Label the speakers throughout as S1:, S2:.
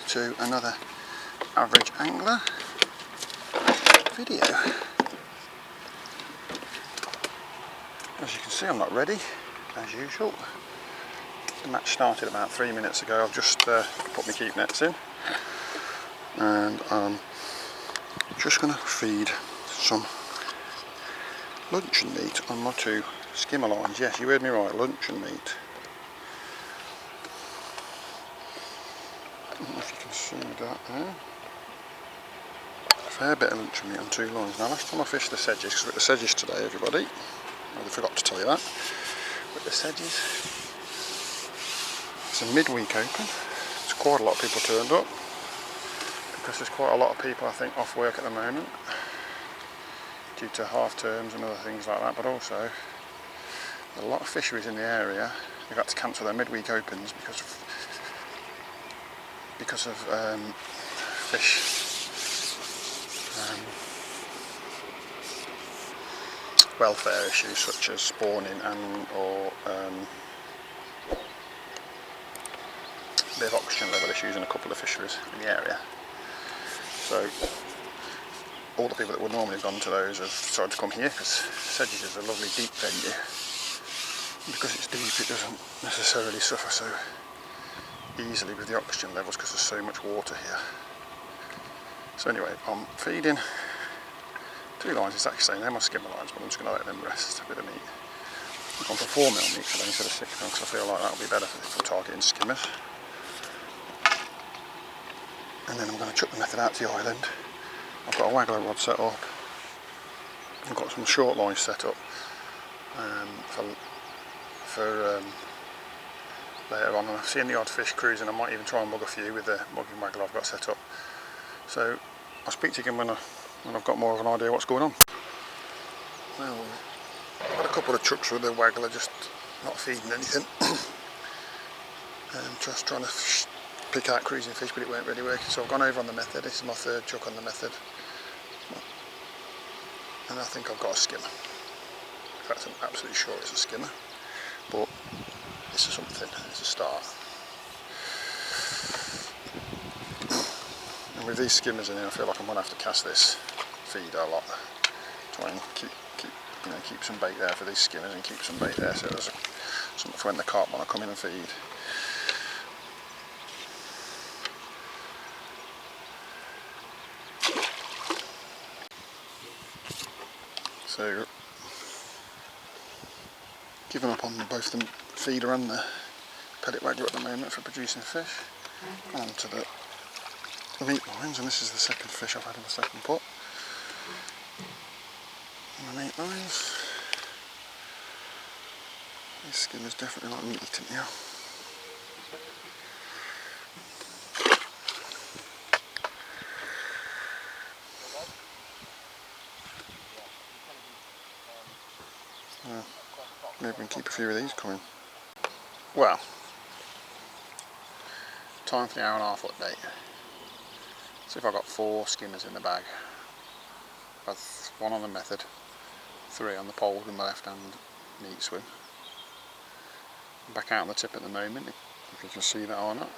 S1: to another average angler video. As you can see, I'm not ready, as usual. The match started about 3 minutes ago. I've just put my keep nets in, and I'm just going to feed some luncheon meat on my 2 skimmer lines. Yes, you heard me right, luncheon meat. I don't know if you can see that there. A fair bit of luncheon meat on 2 lines. Now, last time I fished the sedges, because we're at the sedges today, everybody. I forgot to tell you that. With the sedges, it's a midweek open. There's quite a lot of people turned up, because there's quite a lot of people, I think, off work at the moment due to half terms and other things like that, but also there's a lot of fisheries in the area. They've had to cancel their midweek opens because of fish welfare issues such as spawning or a bit of oxygen level issues in a couple of fisheries in the area. So all the people that would normally have gone to those have started to come here, because Sedges is a lovely deep venue. And because it's deep, it doesn't necessarily suffer so easily with the oxygen levels because there's so much water here. So anyway, I'm feeding 2 lines exactly the same. They're my skimmer lines, but I'm just going to let them rest with the meat. I've gone for 4 mil meat today instead of 6 mil, because I feel like that'll be better for targeting skimmers. And then I'm going to chuck the method out to the island. I've got a waggler rod set up. I've got some short lines set up for later on. And I've seen the odd fish cruising. I might even try and mug a few with the mugging waggler I've got set up. So I'll speak to you again when I've got more of an idea what's going on. Well, I've had a couple of chucks with the waggler, just not feeding anything. Just trying to pick out cruising fish, but it weren't really working. So I've gone over on the method. This is my 3rd chuck on the method. And I think I've got a skimmer. In fact, I'm absolutely sure it's a skimmer. But it's something, it's a start. And with these skimmers in here, I feel like I'm going to have to cast this feeder a lot. Try and keep some bait there for these skimmers and keep some bait there, so there's something for when the carp want to come in and feed. So, giving up on both the feeder and the pellet waggler at the moment for producing fish. On to the meat lines, and this is the 2nd fish I've had in the 2nd pot. And the meat lines. These skimmers definitely like meat eating here. Maybe we can keep a few of these coming. Well, time for the hour-and-a-half update. See if I've got 4 skimmers in the bag. I've 1 on the method, 3 on the pole in my left-hand meat swim. I'm back out on the tip at the moment, if you can see that or not.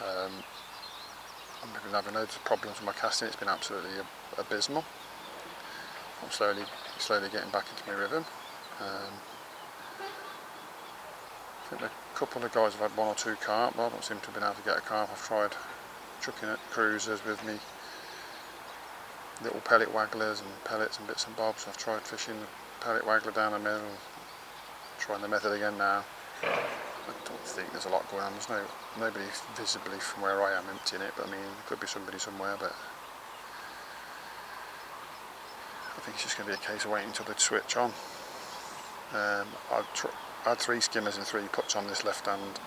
S1: I've been having loads of problems with my casting. It's been absolutely abysmal. I'm slowly getting back into my rhythm. I think a couple of guys have had 1 or 2 carp, but I don't seem to have been able to get a carp. I've tried chucking at cruisers with me little pellet wagglers and pellets and bits and bobs. I've tried fishing the pellet waggler down the middle, trying the method again now. I don't think there's a lot going on. There's nobody visibly from where I am emptying it, but I mean, there could be somebody somewhere, but I think it's just going to be a case of waiting until they switch on. I had 3 skimmers and 3 puts on this left-hand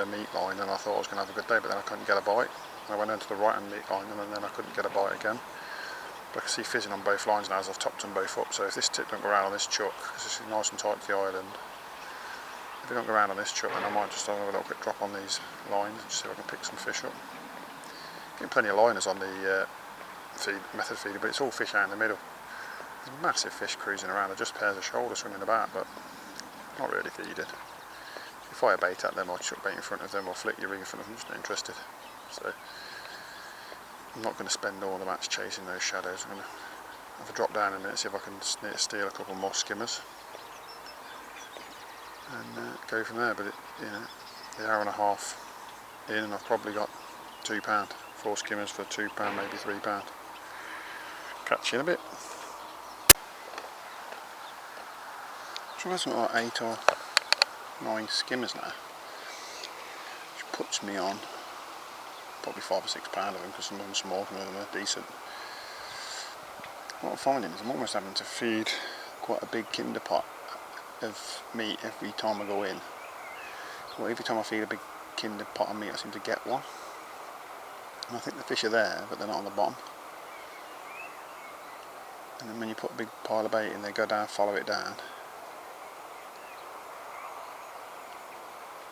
S1: meat line, and I thought I was going to have a good day, but then I couldn't get a bite. I went into the right-hand meat line, and then I couldn't get a bite again. But I can see fizzing on both lines now as I've topped them both up. So if this tip don't go around on this chuck, because this is nice and tight to the island, if it don't go around on this chuck, then I might just have a little quick drop on these lines and just see if I can pick some fish up. Getting plenty of liners on the method feeder, but it's all fish out in the middle. There's massive fish cruising around. They're just pairs of shoulders swimming about, but not really feeding. fire bait at them or chuck bait in front of them or flick your rig in front of them. I'm just not interested. So I'm not going to spend all the match chasing those shadows. I'm going to have a drop down in a minute, see if I can steal a couple more skimmers and go from there. But the hour and a half in, and I've probably got £2, 4 skimmers for £2, maybe £3. Catch you in a bit. So I've got like 8 or 9 skimmers now, which puts me on probably £5 or £6 of them, because some of them are small, some of them are decent. What I'm finding is I'm almost having to feed quite a big kinder pot of meat every time I go in. So every time I feed a big kinder pot of meat, I seem to get one. And I think the fish are there, but they're not on the bottom. And then when you put a big pile of bait in, they go down, follow it down.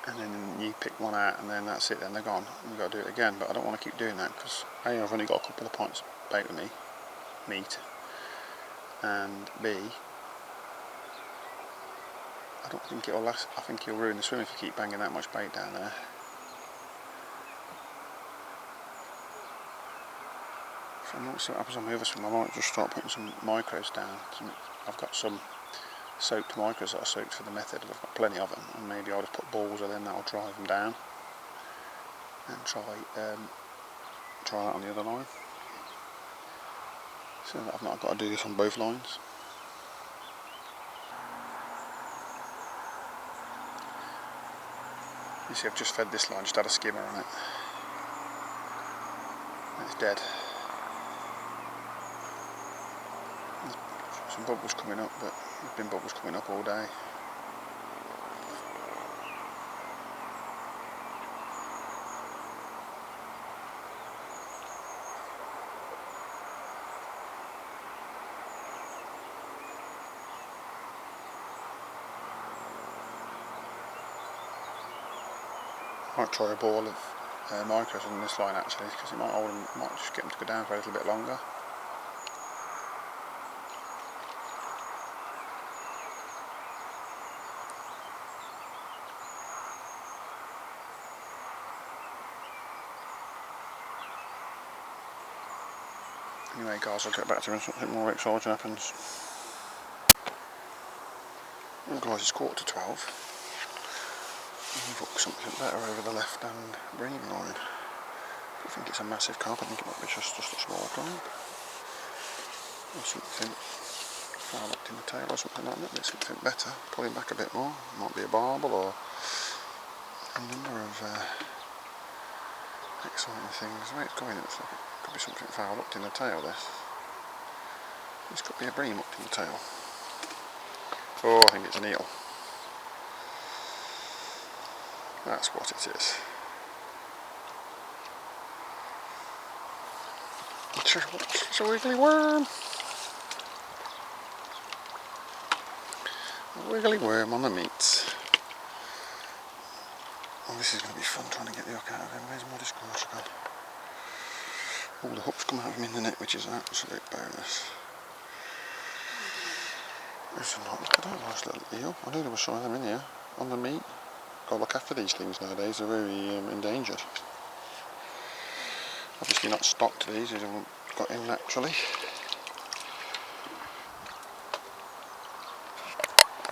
S1: And then you pick one out, and then that's it, then they're gone. You've got to do it again, but I don't want to keep doing that, because A, I've only got a couple of pints of bait with me, meat, and B, I don't think it'll last. I think you'll ruin the swim if you keep banging that much bait down there. So I might see what happens on the other swim. I might just start putting some micros down. I've got some soaked micros that I soaked for the method, and I've got plenty of them, and maybe I'll just put balls of them, that'll drive them down, and try that on the other line, so that I've not got to do this on both lines. You see, I've just fed this line, just had a skimmer on it, and it's dead. There's some bubbles coming up, but there's been bubbles coming up all day. I might try a ball of micros on this line actually, because it might just get them to go down for a little bit longer. Anyway guys, I'll get back to you when something more exciting happens. Well guys, it's 11:45. I've hooked something better over the left hand bream line. I don't think it's a massive carp, I think it might be just a small carp. Or something foul hooked in the tail or something like that, but something better. Pulling back a bit more. Might be a barbel or a number of exciting things. The way it's going, it's like it could be something foul hooked in the tail, this could be a bream hooked in the tail. Oh, I think it's an eel. That's what it is. It's a wiggly worm. A wiggly worm on the meat. Oh, this is going to be fun trying to get the hook out of him. Where's my discourse gone? Oh, the hook's come out of him in the net, which is an absolute bonus. There's a lot. Look at that nice little eel. I knew there was some of them in here on the meat. Got to look after these things nowadays, they're very endangered. Obviously not stocked these haven't got in naturally.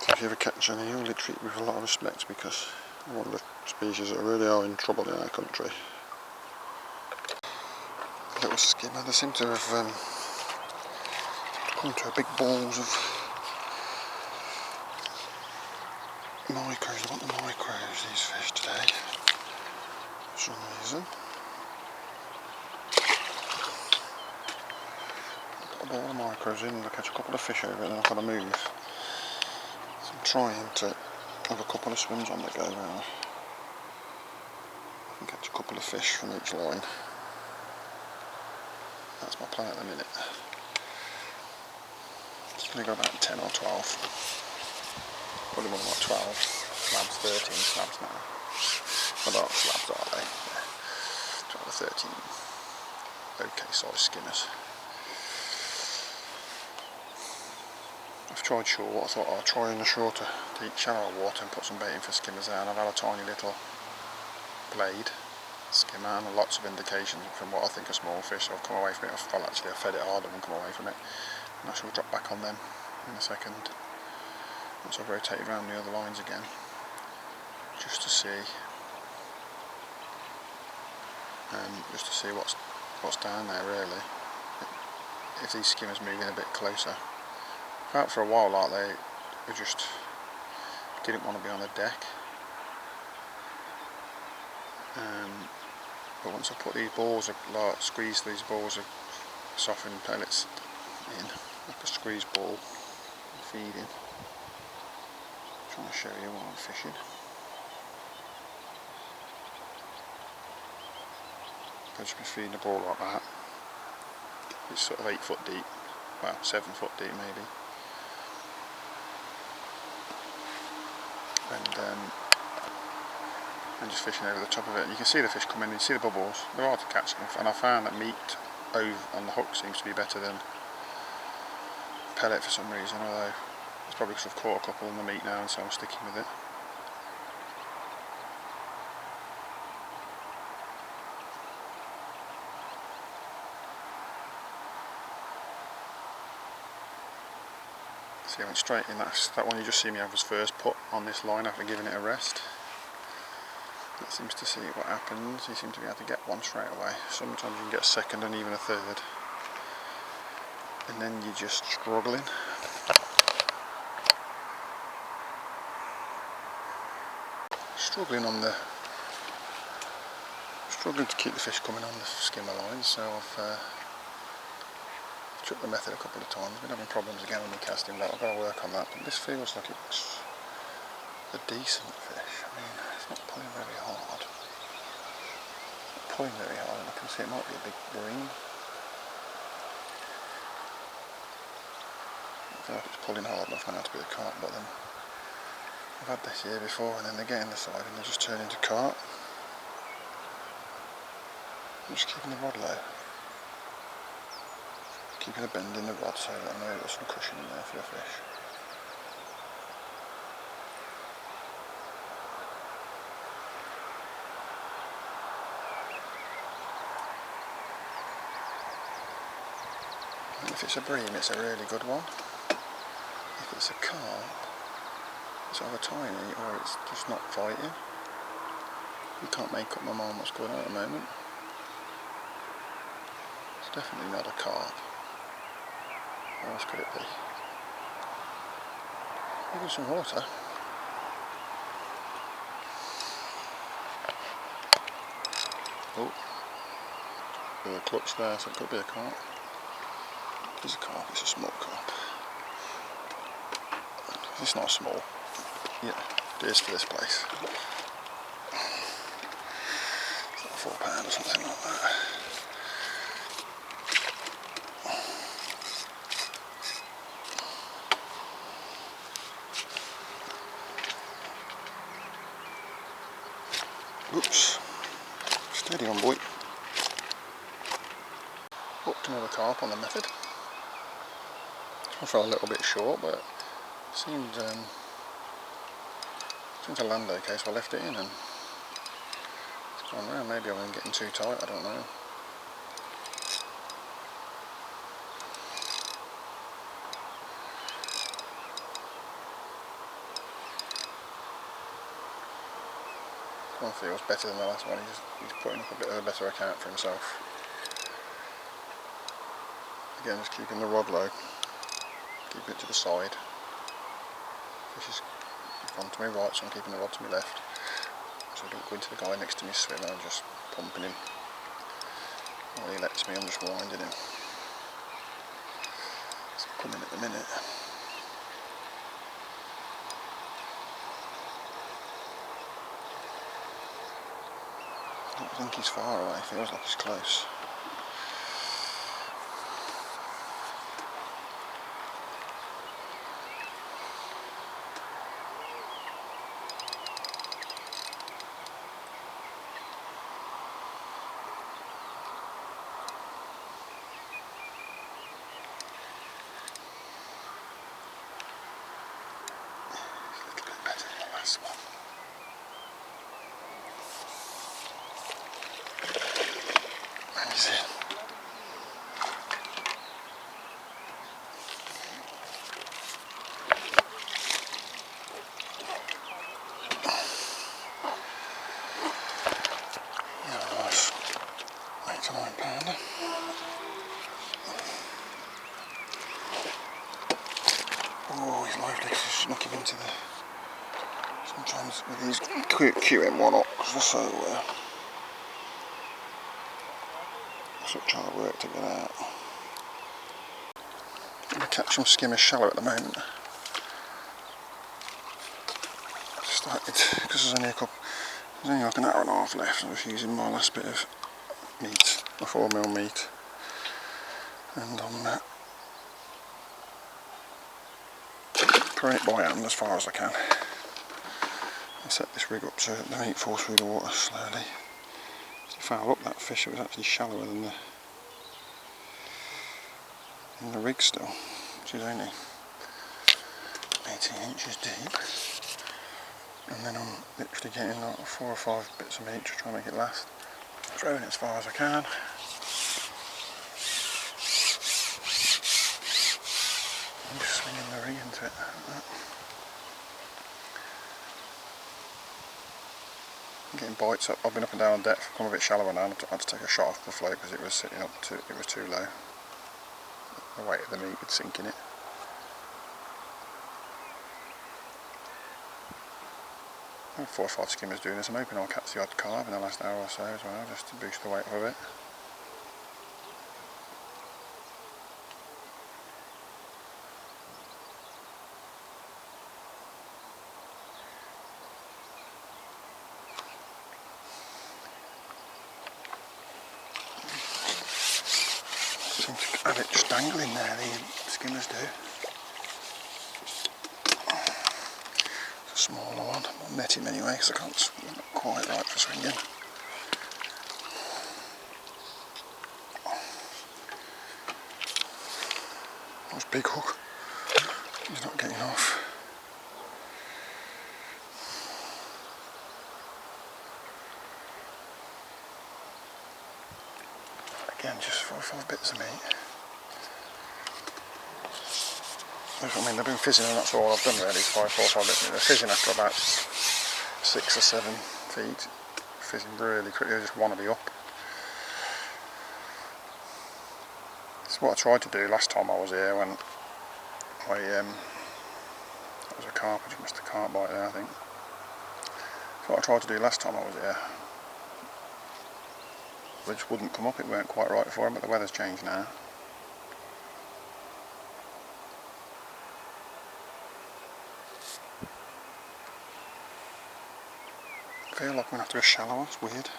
S1: So if you ever catch an eel, they treat you with a lot of respect, because they're one of the species that really are in trouble in our country. Little skimmer, they seem to have come to big balls of micros. I want the micros, these fish today, for some reason. Put a ball of micros in, I'll catch a couple of fish over it, and then I've got to move. So I'm trying to have a couple of swims on the go now. I can catch a couple of fish from each line. That's my plan at the minute. It's going to go about 10 or 12. Probably more like 12, slabs 13 slabs now. What are slabs are they? Yeah. 12 or 13 okay size skimmers. I've tried short. I thought I'll try in the shorter, deep, shallow water and put some bait in for skimmers there, and I've had a tiny little blade skimmer and lots of indications from what I think are small fish, so I've come away from it. Well, actually I fed it hard and come away from it, and I shall drop back on them in a second once I've rotated around the other lines again, just to see what's down there really, if these skimmers move in a bit closer. Out for a while like they just didn't want to be on the deck, but once I put these balls of squeeze these balls of softened pellets in, like a squeeze ball, feeding. I'm trying to show you while I'm fishing. I've just been feeding the ball like that. It's sort of 8 foot deep, well 7 foot deep maybe. And just fishing over the top of it. And you can see the fish come in, you see the bubbles, they're hard to catch, and I found that meat on the hook seems to be better than pellet for some reason, although it's probably because I've caught a couple on the meat now and so I'm sticking with it. See, I went straight in, that one you just see me have was first put on this line after giving it a rest. That seems to see what happens. You seem to be able to get one straight away. Sometimes you can get a second and even a third. And then you're just struggling. Struggling to keep the fish coming on the skimmer line, so I've tried the method a couple of times. Been having problems again when we're casting, but I've got to work on that. But this feels like it's a decent fish. I mean, it's not pulling very hard. It's not pulling very hard, and I can see it might be a big bream. I feel like it's pulling hard enough now to be a carp, but then I've had this here before, and then they get in the side and they just turn into carp. I'm just keeping the rod low. Keeping a bend in the rod so that I know there's some cushion in there for the fish. And if it's a bream, it's a really good one. If it's a carp, it's either tiny or it's just not fighting. You can't make up my mind what's going on at the moment. It's definitely not a carp. What else could it be? Maybe some water. Oh, with a clutch there, so it could be a carp. It's a carp, it's a small carp. It's not small. Yeah, it is for this place. It's like 4 pound or something like that. Oops. Steady on, boy. Hooked another carp on the method. I felt a little bit short, but it seemed to land okay, so I left it in and it's gone round. Maybe I wasn't getting too tight, I don't know. This one feels better than the last one. He's putting up a bit of a better account for himself. Again, just keeping the rod low, keeping it to the side. Fish is gone to my right, so I'm keeping the rod to my left, so I don't go into the guy next to me swimming. I'm just pumping him. While he lets me, I'm just winding him. It's coming at the minute. I don't think he's far away, feels like he's close. this one. Amazing. Nice 8 to 9 pounder. Oh, he's lively because he's snuck him into the... Sometimes with these QM1 ox, they're so such hard work to get out. I'm going to catch some skimmers shallow at the moment. I started, because there's only like an hour and a half left. I was using my last bit of meat, my 4mm meat, and I'm pouring it by hand as far as I can. I set this rig up so that the meat falls through the water slowly. To foul up that fish, it was actually shallower than the rig still, which is only 18 inches deep. And then I'm literally getting like 4 or 5 bits of meat to try and make it last. Throwing it as far as I can. And just swinging the rig into it like that. I'm getting bites up. I've been up and down on depth. I've come a bit shallower now. I had to take a shot off the float because it was sitting up it was too low. The weight of the meat would sink in it. I have 4 or 5 skimmers doing this. I'm hoping I'll catch the odd carp in the last hour or so as well, just to boost the weight of it. Seem to have it just dangling there, the skimmers do. It's a smaller one. I'll net him anyway because I can't swing, not quite right for swinging. Nice big hook. He's not getting off. Again, just 4 or 5 bits of meat. I mean, they've been fizzing and that's all I've done really, 4 or 5 bits of meat. They're fizzing after about 6 or 7 feet. Fizzing really quickly, they just want to be up. It's what I tried to do last time I was here when that was a carp, I just missed a carp bite there I think. It's what I tried to do last time I was here. They just wouldn't come up, it weren't quite right for them, but the weather's changed now. I feel like I'm going to have to go shallower, it's weird.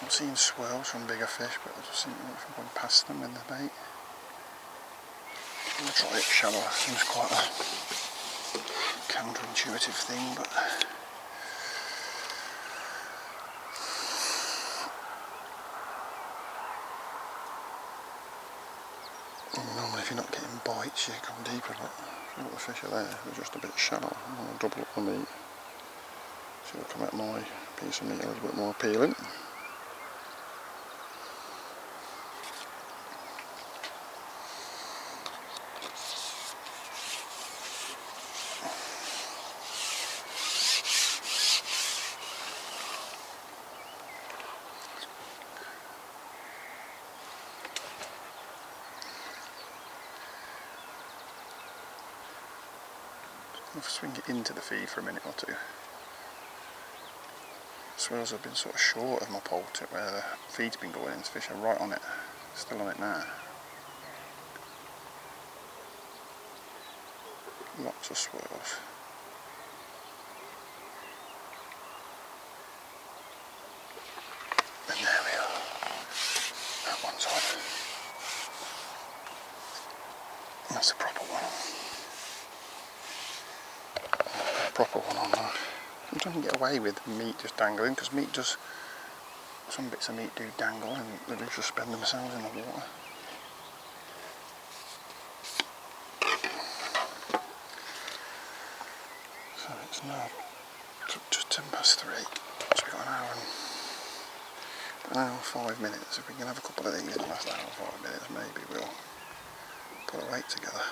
S1: I'm seeing swirls from bigger fish, but I just seem like I'm going past them with the bait. I'm going to try it shallower, seems quite a counterintuitive thing, but... Normally if you're not getting bites you come deeper, but if the fish are there, they're just a bit shallow. I'm going to double up the meat. So it'll come out my piece of meat a little bit more appealing. I'll swing it into the feed for a minute or two. Swirls have been sort of short of my pole tip where the feed's been going in, the fish are right on it, still on it now. Lots of swirls. And there we are. That one's on. That's a proper one. Proper one on there. Sometimes you can get away with meat just dangling because meat does, some bits of meat do dangle and they do suspend themselves in the water. No, just 3:10. So we've got an hour and 5 minutes. If we can have a couple of these in the last hour and 5 minutes, maybe we'll put a weight together.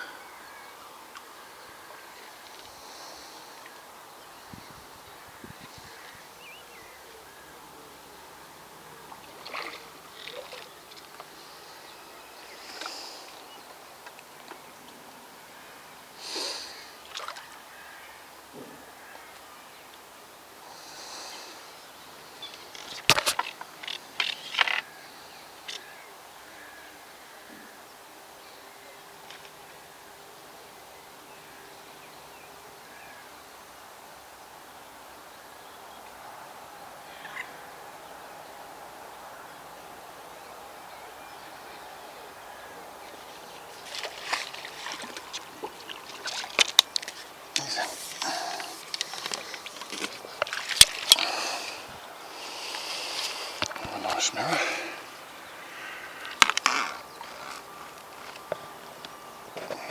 S1: A nice mirror.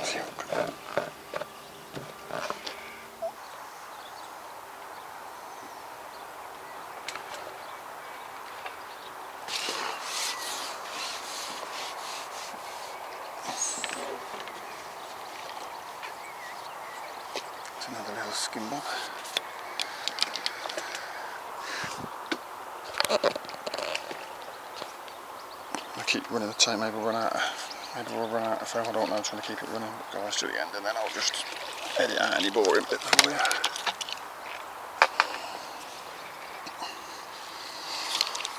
S1: See how good. It's another little skin bob. I keep running the tape, maybe we'll run out of film, I don't know, I'm trying to keep it running, but guys to the end and then I'll just edit out any boring bits for you.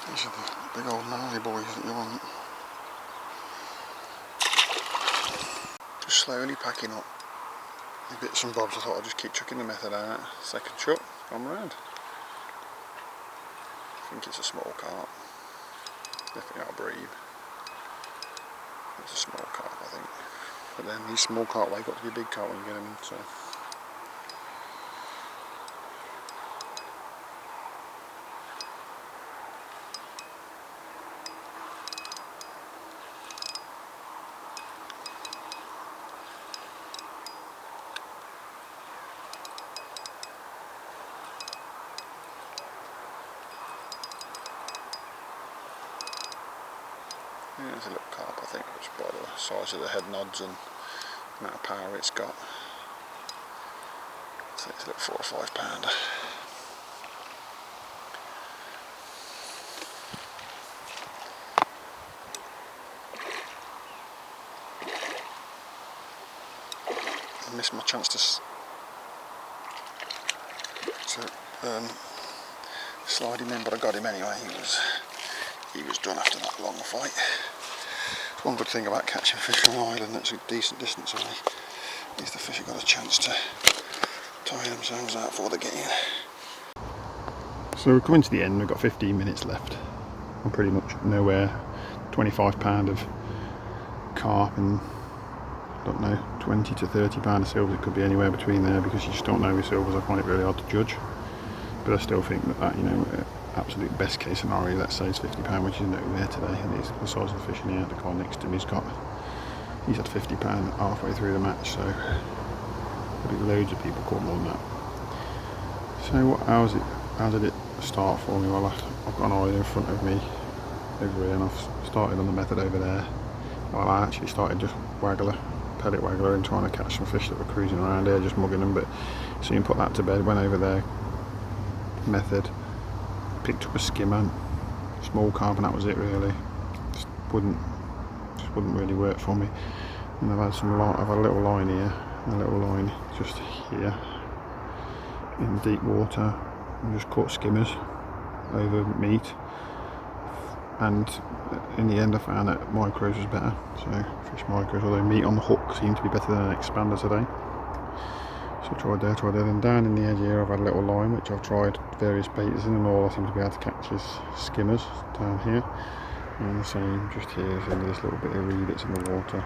S1: These are the big old gnarly boys that you want. Just slowly packing up the bits and bobs. I thought I'd just keep chucking the method out. Second chuck, gone round. I think it's a small carp. Definitely not a breed. It's a small carp, I think. But then these small carp, they've got to be big carp when you get them in, so. Yeah, it's a little carp, I think, just by the size of the head nods and the amount of power it's got. So it's a little 4 or 5 pounder. I missed my chance to slide him in, but I got him anyway. He was done after that long fight. One good thing about catching fish on an island that's a decent distance away is the fish have got a chance to tire themselves out before they get in. So we're coming to the end, we've got 15 minutes left. I'm pretty much nowhere. 25 pound of carp and I don't know, 20 to 30 pound of silvers. It could be anywhere between there because you just don't know with silvers. I find it really hard to judge. But I still think that, you know, absolute best case scenario, let's say, is £50, which is nowhere today. And it's the size of the fish in here. The guy next to me he's had £50 halfway through the match, so there'll be loads of people caught more than that. So how did it start for me? Well, I've got an island in front of me over here, and I've started on the method over there. Well, I actually started just pellet waggler, and trying to catch some fish that were cruising around here, just mugging them. But soon put that to bed, went over there, method, picked up a skimmer, small carp, and that was it really. Just wouldn't really work for me. And I've had a little line here, a little line just here in deep water. I just caught skimmers over meat, and in the end I found that micros was better. So fish micros, although meat on the hook seemed to be better than an expander today. So I tried there, and down in the edge here I've had a little line which I've tried various baits in, and all I seem to be able to catch is skimmers down here. And the same just here, into this little bit of reed that's in the water.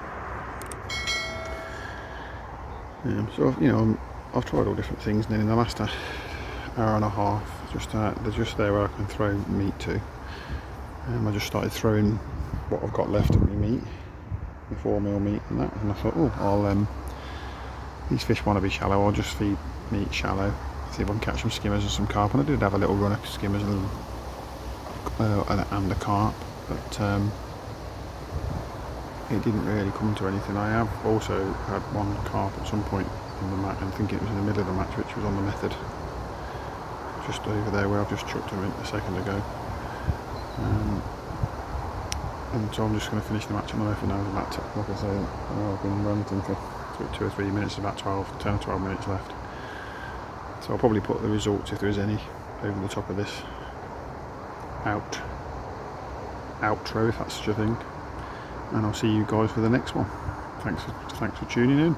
S1: So you know, I've tried all different things, and then in the last hour and a half, they're just there where I can throw meat to. I just started throwing what I've got left of my meat, my 4mm meat and that, and I thought, oh, these fish want to be shallow, I'll just feed meat shallow, See if I can catch some skimmers and some carp. And I did have a little run of skimmers and a carp, but it didn't really come to anything. I have also had one carp at some point in the match, and I think it was in the middle of the match, which was on the method, just over there where I've just chucked him in a second ago. And so I'm just going to finish the match on the method now. Like I say, I've been ranting for 2 or 3 minutes, about 10 or 12 minutes left. So I'll probably put the results, if there is any, over the top of this outro, if that's such a thing. And I'll see you guys for the next one. Thanks for tuning in.